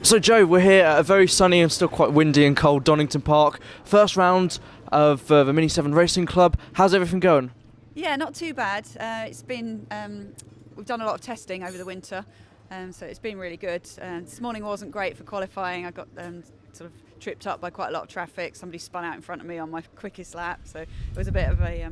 So Joe, we're here at a very sunny and still quite windy and cold Donington Park. First round of the Mini7 Racing Club. How's everything going? Yeah, not too bad. It's been we've done a lot of testing over the winter, so it's been really good. This morning wasn't great for qualifying. I got sort of tripped up by quite a lot of traffic. Somebody spun out in front of me on my quickest lap, so it was a bit of a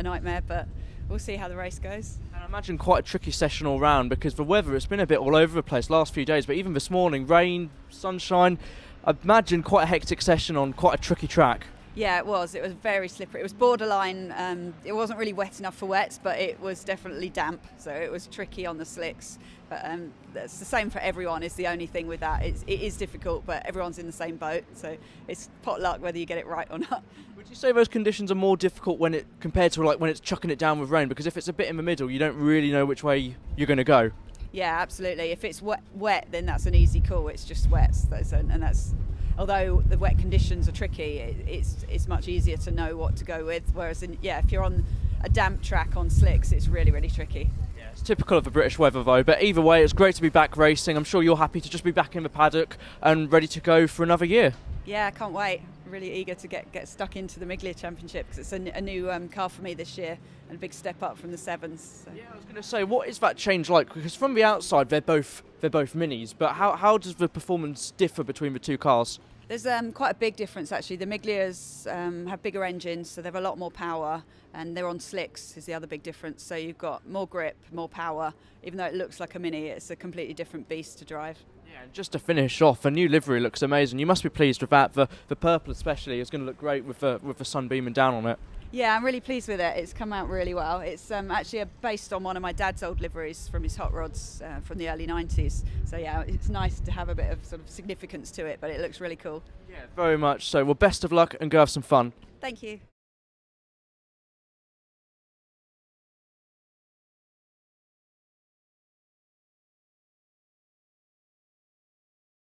nightmare. But we'll see how the race goes. And I imagine quite a tricky session all round because the weather, it's been a bit all over the place last few days, but even this morning, rain, sunshine. I imagine quite a hectic session on quite a tricky track. Yeah, it was. It was very slippery. It was borderline. It wasn't really wet enough for wets, but it was definitely damp. So it was tricky on the slicks. But that's the same for everyone. Is the only thing with that. It is difficult, but everyone's in the same boat. So it's pot luck whether you get it right or not. Would you say those conditions are more difficult compared to like when it's chucking it down with rain? Because if it's a bit in the middle, you don't really know which way you're going to go. Yeah, absolutely. If it's wet, then that's an easy call. It's just wet, and that's. Although the wet conditions are tricky, it's much easier to know what to go with. Whereas, if you're on a damp track on slicks, it's really, really tricky. Yeah, it's typical of the British weather though. But either way, it's great to be back racing. I'm sure you're happy to just be back in the paddock and ready to go for another year. Yeah, I can't wait. Really eager to get stuck into the Miglia Championship because it's a new car for me this year and a big step up from the sevens. So. Yeah, I was going to say, what is that change like? Because from the outside, they're both minis, but how does the performance differ between the two cars? There's quite a big difference actually. The Miglias have bigger engines, so they have a lot more power, and they're on slicks is the other big difference. So you've got more grip, more power. Even though it looks like a mini, it's a completely different beast to drive. Yeah, and just to finish off, the new livery looks amazing. You must be pleased with that. The purple especially is going to look great with the sun beaming down on it. Yeah, I'm really pleased with it. It's come out really well. It's actually based on one of my dad's old liveries from his hot rods from the early 90s. So yeah, it's nice to have a bit of sort of significance to it, but it looks really cool. Yeah, very much so. Well, best of luck and go have some fun. Thank you.